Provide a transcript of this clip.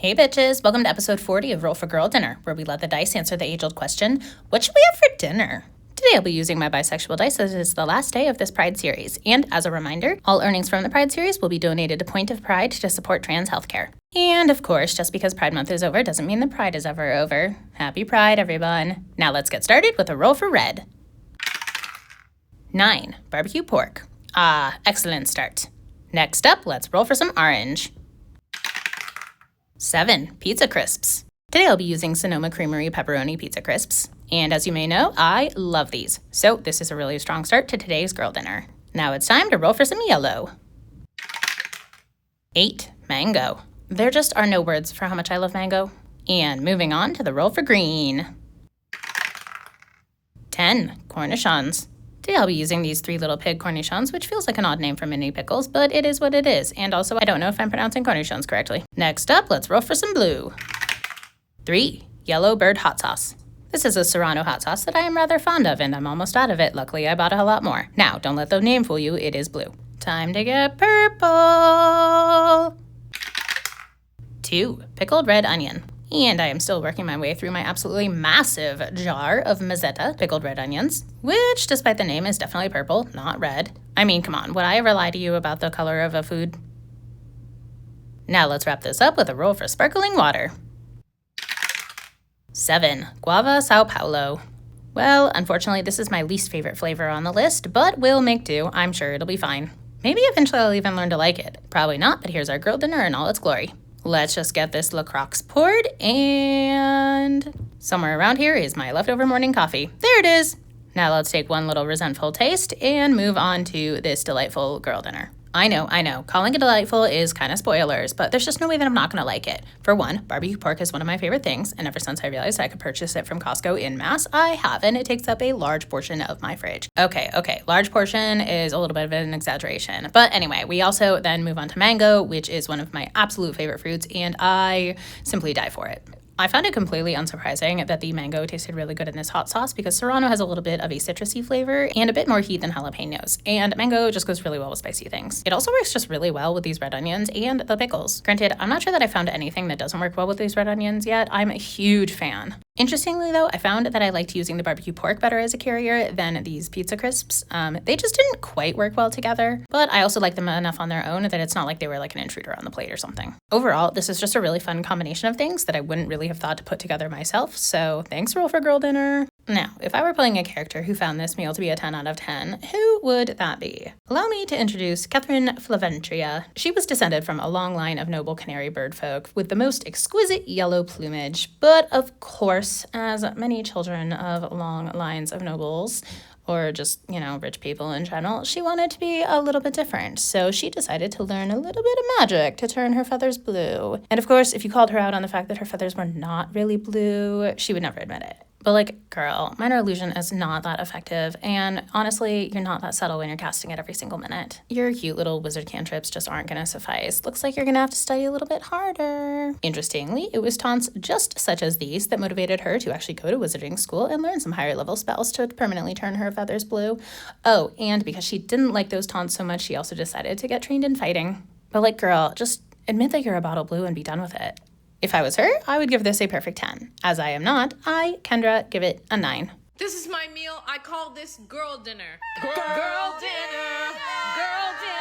Hey bitches, welcome to episode 40 of Roll for Girl Dinner, where we let the dice answer the age-old question, what should we have for dinner? Today I'll be using my bisexual dice as it is the last day of this Pride series, and as a reminder, all earnings from the Pride series will be donated to Point of Pride to support trans healthcare. And of course, just because Pride Month is over doesn't mean that Pride is ever over. Happy Pride, everyone. Now let's get started with a roll for red. 9. Barbecue pork. Excellent start. Next up, let's roll for some orange. 7. Pizza crisps. Today I'll be using Sonoma Creamery Pepperoni Pizza Crisps. And as you may know, I love these. So this is a really strong start to today's girl dinner. Now it's time to roll for some yellow. 8. Mango. There just are no words for how much I love mango. And moving on to the roll for green. 10. Cornichons. Today I'll be using these 3 little pig cornichons, which feels like an odd name for mini pickles, but it is what it is. And also, I don't know if I'm pronouncing cornichons correctly. Next up, let's roll for some blue. 3. Yellow bird hot sauce. This is a Serrano hot sauce that I am rather fond of, and I'm almost out of it. Luckily, I bought a lot more. Now, don't let the name fool you, it is blue. Time to get purple. 2. Pickled red onion. And I am still working my way through my absolutely massive jar of Mazzetta pickled red onions, which, despite the name, is definitely purple, not red. I mean, come on, would I ever lie to you about the color of a food? Now let's wrap this up with a roll for sparkling water. 7. Guava Sao Paulo. Well, unfortunately, this is my least favorite flavor on the list, but we'll make do. I'm sure it'll be fine. Maybe eventually I'll even learn to like it. Probably not, but here's our girl dinner in all its glory. Let's just get this La Croix poured, and somewhere around here is my leftover morning coffee. There it is. Now let's take one little resentful taste and move on to this delightful girl dinner. I know, calling it delightful is kind of spoilers, but there's just no way that I'm not going to like it. For one, barbecue pork is one of my favorite things, and ever since I realized I could purchase it from Costco en masse, I have, and it takes up a large portion of my fridge. Okay, large portion is a little bit of an exaggeration. But anyway, we also then move on to mango, which is one of my absolute favorite fruits, and I simply die for it. I found it completely unsurprising that the mango tasted really good in this hot sauce because Serrano has a little bit of a citrusy flavor and a bit more heat than jalapenos, and mango just goes really well with spicy things. It also works just really well with these red onions and the pickles. Granted, I'm not sure that I found anything that doesn't work well with these red onions yet. I'm a huge fan. Interestingly though, I found that I liked using the barbecue pork better as a carrier than these pizza crisps. They just didn't quite work well together, but I also like them enough on their own that it's not like they were like an intruder on the plate or something. Overall, this is just a really fun combination of things that I wouldn't really have thought to put together myself, so thanks Roll for Girl Dinner. Now, if I were playing a character who found this meal to be a 10 out of 10, who would that be? Allow me to introduce Catherine Flaventria. She was descended from a long line of noble canary bird folk with the most exquisite yellow plumage, but of course, as many children of long lines of nobles, or just, rich people in general, she wanted to be a little bit different. So she decided to learn a little bit of magic to turn her feathers blue. And of course, if you called her out on the fact that her feathers were not really blue, she would never admit it. But girl, minor illusion is not that effective, and honestly, you're not that subtle when you're casting it every single minute. Your cute little wizard cantrips just aren't gonna suffice. Looks like you're gonna have to study a little bit harder. Interestingly, it was taunts just such as these that motivated her to actually go to wizarding school and learn some higher level spells to permanently turn her feathers blue. Oh, and because she didn't like those taunts so much, she also decided to get trained in fighting. But girl, just admit that you're a bottle blue and be done with it. If I was her, I would give this a perfect 10. As I am not, I, Kendra, give it a 9. This is my meal. I call this girl dinner. Girl dinner. Girl dinner.